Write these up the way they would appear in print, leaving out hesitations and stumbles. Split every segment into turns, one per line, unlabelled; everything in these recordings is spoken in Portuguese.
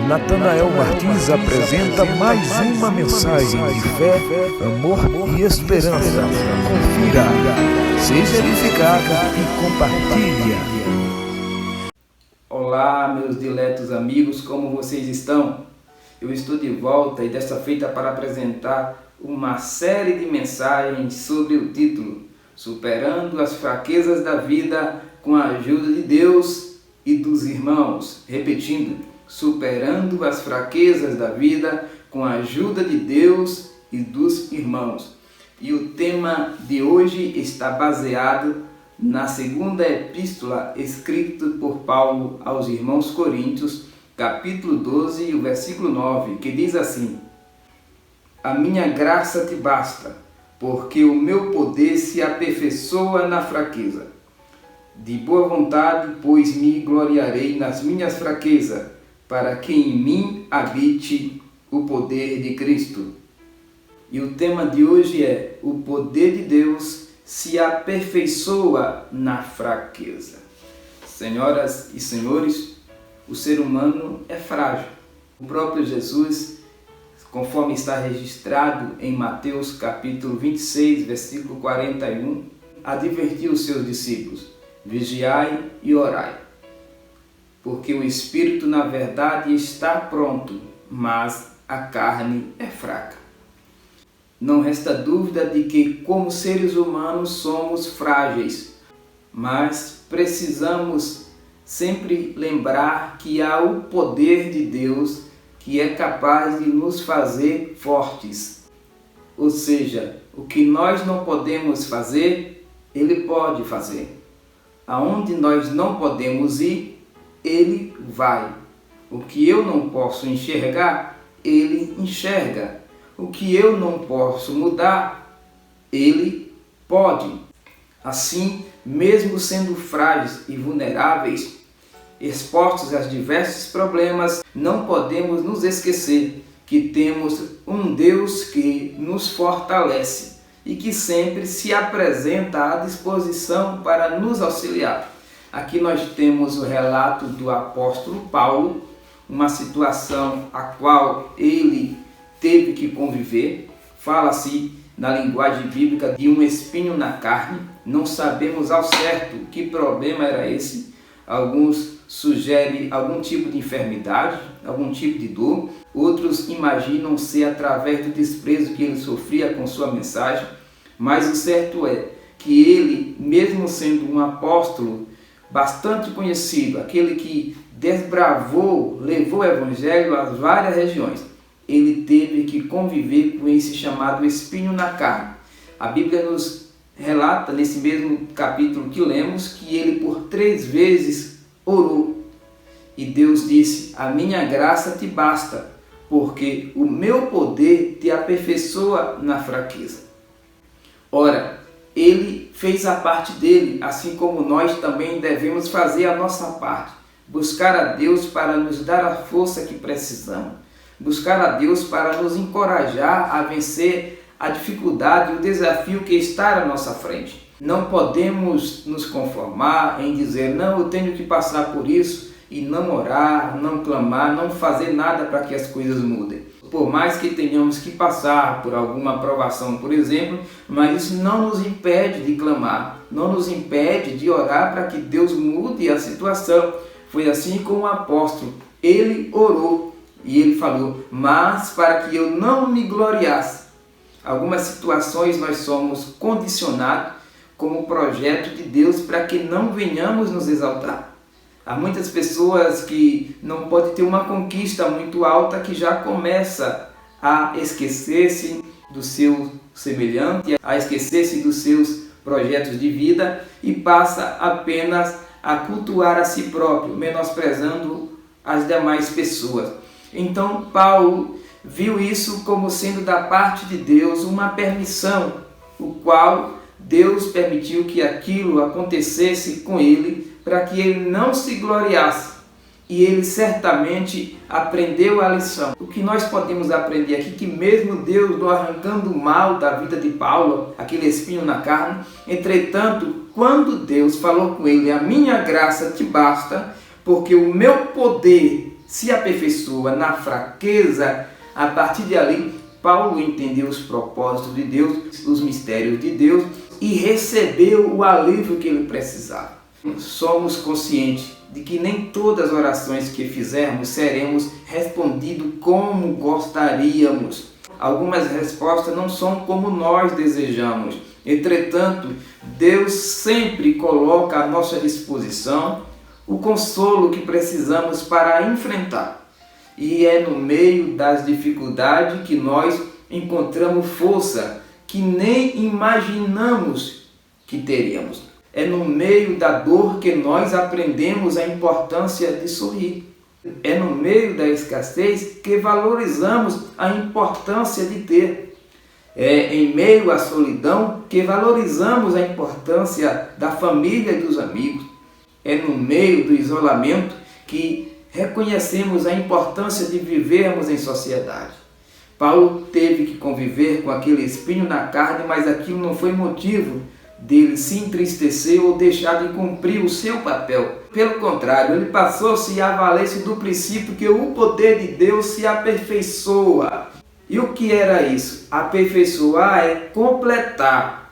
Natanael Martins apresenta mais uma mensagem de fé, amor e esperança. Confira, seja edificado e compartilhe.
Olá, meus diletos amigos, como vocês estão? Eu estou de volta e desta feita para apresentar uma série de mensagens sobre o título Superando as fraquezas da vida com a ajuda de Deus e dos irmãos. Repetindo, superando as fraquezas da vida com a ajuda de Deus e dos irmãos. E o tema de hoje está baseado na segunda epístola escrita por Paulo aos irmãos Coríntios, capítulo 12 e o versículo 9, que diz assim: A minha graça te basta, porque o meu poder se aperfeiçoa na fraqueza. De boa vontade, pois me gloriarei nas minhas fraquezas, para que em mim habite o poder de Cristo. E o tema de hoje é: o poder de Deus se aperfeiçoa na fraqueza. Senhoras e senhores, o ser humano é frágil. O próprio Jesus, conforme está registrado em Mateus capítulo 26, versículo 41, advertiu os seus discípulos: vigiai e orai, porque o espírito na verdade está pronto, mas a carne é fraca. Não resta dúvida de que, como seres humanos, somos frágeis, mas precisamos sempre lembrar que há o poder de Deus que é capaz de nos fazer fortes. Ou seja, o que nós não podemos fazer, Ele pode fazer. Aonde nós não podemos ir, Ele vai. O que eu não posso enxergar, Ele enxerga. O que eu não posso mudar, Ele pode. Assim, mesmo sendo frágeis e vulneráveis, expostos a diversos problemas, não podemos nos esquecer que temos um Deus que nos fortalece e que sempre se apresenta à disposição para nos auxiliar. Aqui nós temos o relato do apóstolo Paulo, uma situação a qual ele teve que conviver. Fala-se na linguagem bíblica de um espinho na carne. Não sabemos ao certo que problema era esse. Alguns sugerem algum tipo de enfermidade, algum tipo de dor. Outros imaginam ser através do desprezo que ele sofria com sua mensagem. Mas o certo é que ele, mesmo sendo um apóstolo bastante conhecido, aquele que desbravou, levou o evangelho a várias regiões, ele teve que conviver com esse chamado espinho na carne. A Bíblia nos relata, nesse mesmo capítulo que lemos, que ele por 3 vezes orou. E Deus disse: a minha graça te basta, porque o meu poder te aperfeiçoa na fraqueza. Ora, ele fez a parte dele, assim como nós também devemos fazer a nossa parte. Buscar a Deus para nos dar a força que precisamos. Buscar a Deus para nos encorajar a vencer a dificuldade e o desafio que está à nossa frente. Não podemos nos conformar em dizer: não, eu tenho que passar por isso, e não orar, não clamar, não fazer nada para que as coisas mudem. Por mais que tenhamos que passar por alguma provação, por exemplo, mas isso não nos impede de clamar, não nos impede de orar para que Deus mude a situação. Foi assim com o apóstolo. Ele orou. E ele falou: mas para que eu não me gloriasse. Algumas situações nós somos condicionados como projeto de Deus para que não venhamos nos exaltar. Há muitas pessoas que não podem ter uma conquista muito alta que já começa a esquecer-se do seu semelhante, a esquecer-se dos seus projetos de vida e passa apenas a cultuar a si próprio, menosprezando as demais pessoas. Então Paulo viu isso como sendo da parte de Deus uma permissão, o qual Deus permitiu que aquilo acontecesse com ele para que ele não se gloriasse. E ele certamente aprendeu a lição. O que nós podemos aprender aqui, que mesmo Deus não arrancando o mal da vida de Paulo, aquele espinho na carne, entretanto, quando Deus falou com ele: a minha graça te basta, porque o meu poder se aperfeiçoa na fraqueza. A partir de ali, Paulo entendeu os propósitos de Deus, os mistérios de Deus e recebeu o alívio que ele precisava. Somos conscientes de que nem todas as orações que fizermos seremos respondidos como gostaríamos. Algumas respostas não são como nós desejamos. Entretanto, Deus sempre coloca à nossa disposição o consolo que precisamos para enfrentar. E é no meio das dificuldades que nós encontramos força que nem imaginamos que teríamos. É no meio da dor que nós aprendemos a importância de sorrir. É no meio da escassez que valorizamos a importância de ter. É em meio à solidão que valorizamos a importância da família e dos amigos. É no meio do isolamento que reconhecemos a importância de vivermos em sociedade. Paulo teve que conviver com aquele espinho na carne, mas aquilo não foi motivo dele se entristecer ou deixar de cumprir o seu papel. Pelo contrário, ele passou-se a valer-se do princípio que o poder de Deus se aperfeiçoa. E o que era isso? Aperfeiçoar é completar,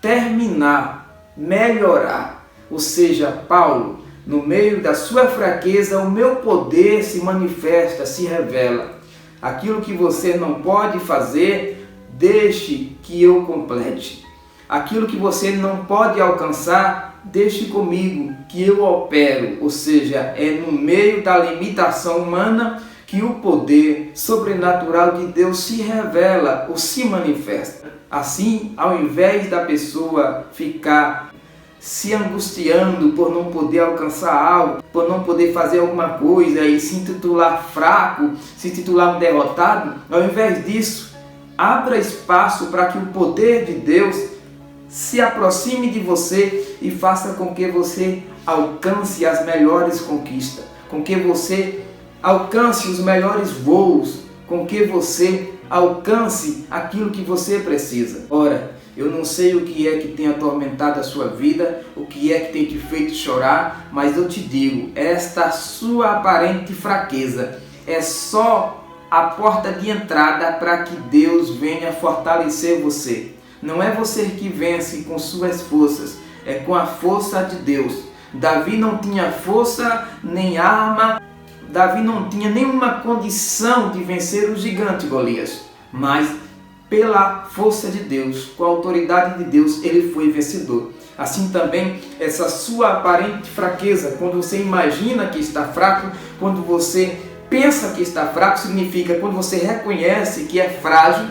terminar, melhorar. Ou seja, Paulo, no meio da sua fraqueza, o meu poder se manifesta, se revela. Aquilo que você não pode fazer, deixe que eu complete. Aquilo que você não pode alcançar, deixe comigo, que eu opero. Ou seja, é no meio da limitação humana que o poder sobrenatural de Deus se revela ou se manifesta. Assim, ao invés da pessoa ficar se angustiando por não poder alcançar algo, por não poder fazer alguma coisa e se intitular fraco, se intitular um derrotado, ao invés disso, abra espaço para que o poder de Deus se aproxime de você e faça com que você alcance as melhores conquistas, com que você alcance os melhores voos, com que você alcance aquilo que você precisa. Ora, eu não sei o que é que tem atormentado a sua vida, o que é que tem te feito chorar, mas eu te digo, esta sua aparente fraqueza é só a porta de entrada para que Deus venha fortalecer você. Não é você que vence com suas forças, é com a força de Deus. Davi não tinha força nem arma, Davi não tinha nenhuma condição de vencer o gigante Golias, mas pela força de Deus, com a autoridade de Deus, ele foi vencedor. Assim também, essa sua aparente fraqueza, quando você imagina que está fraco, quando você pensa que está fraco, significa quando você reconhece que é frágil,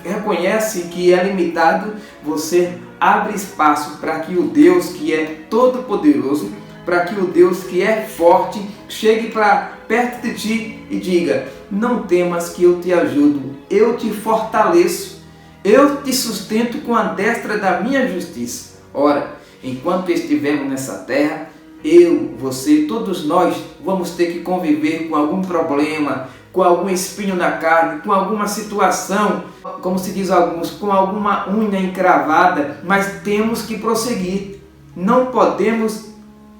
reconhece que é limitado, você abre espaço para que o Deus que é todo-poderoso, para que o Deus que é forte, chegue para perto de ti e diga: não temas que eu te ajudo, eu te fortaleço, eu te sustento com a destra da minha justiça. Ora, enquanto estivermos nessa terra, eu, você, todos nós vamos ter que conviver com algum problema, com algum espinho na carne, com alguma situação, como se diz alguns, com alguma unha encravada, mas temos que prosseguir. Não podemos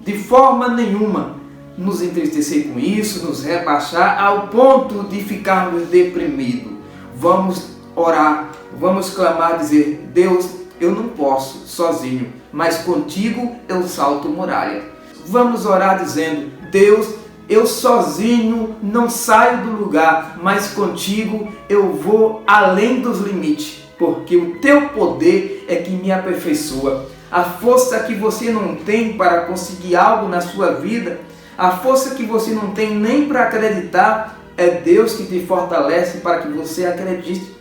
de forma nenhuma nos entristecer com isso, nos rebaixar ao ponto de ficarmos deprimidos. Vamos orar, vamos clamar, dizer: Deus, eu não posso sozinho, mas contigo eu salto muralha. Vamos orar dizendo: Deus, eu sozinho não saio do lugar, mas contigo eu vou além dos limites, porque o teu poder é que me aperfeiçoa. A força que você não tem para conseguir algo na sua vida, a força que você não tem nem para acreditar, é Deus que te fortalece para que você acredite.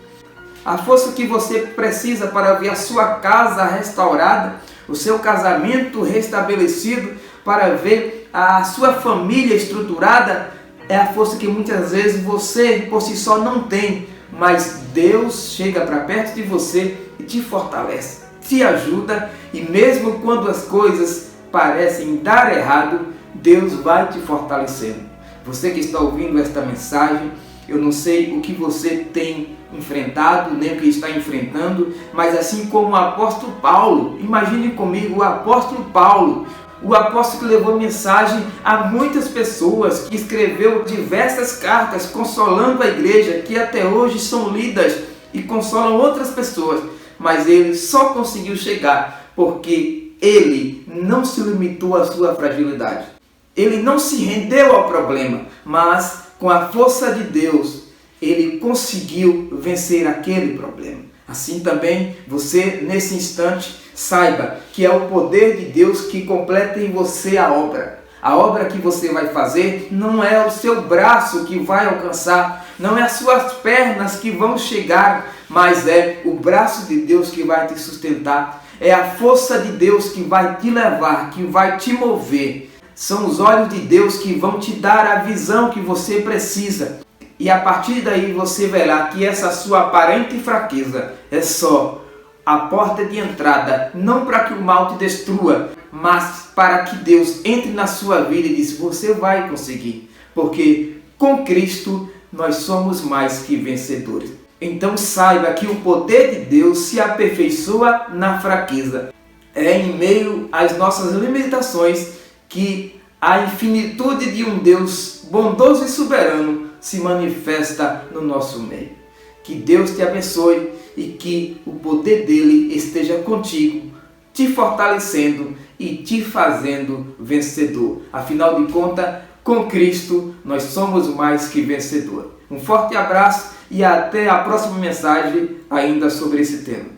A força que você precisa para ver a sua casa restaurada, o seu casamento restabelecido, para ver a sua família estruturada, é a força que muitas vezes você por si só não tem, mas Deus chega para perto de você e te fortalece, te ajuda, e mesmo quando as coisas parecem dar errado, Deus vai te fortalecendo. Você que está ouvindo esta mensagem, eu não sei o que você tem enfrentado, nem o que está enfrentando, mas assim como o apóstolo Paulo, imagine comigo o apóstolo Paulo, O apóstolo que levou mensagem a muitas pessoas, que escreveu diversas cartas consolando a igreja, que até hoje são lidas e consolam outras pessoas. Mas ele só conseguiu chegar porque ele não se limitou à sua fragilidade. Ele não se rendeu ao problema, mas com a força de Deus, ele conseguiu vencer aquele problema. Assim também, você nesse instante, saiba que é o poder de Deus que completa em você a obra. A obra que você vai fazer não é o seu braço que vai alcançar, não é as suas pernas que vão chegar, mas é o braço de Deus que vai te sustentar. É a força de Deus que vai te levar, que vai te mover. São os olhos de Deus que vão te dar a visão que você precisa. E a partir daí você verá que essa sua aparente fraqueza é só a porta de entrada, não para que o mal te destrua, mas para que Deus entre na sua vida e diz: você vai conseguir, porque com Cristo nós somos mais que vencedores. Então saiba que o poder de Deus se aperfeiçoa na fraqueza. É em meio às nossas limitações que a infinitude de um Deus bondoso e soberano se manifesta no nosso meio. Que Deus te abençoe e que o poder dele esteja contigo, te fortalecendo e te fazendo vencedor. Afinal de contas, com Cristo nós somos mais que vencedor. Um forte abraço e até a próxima mensagem ainda sobre esse tema.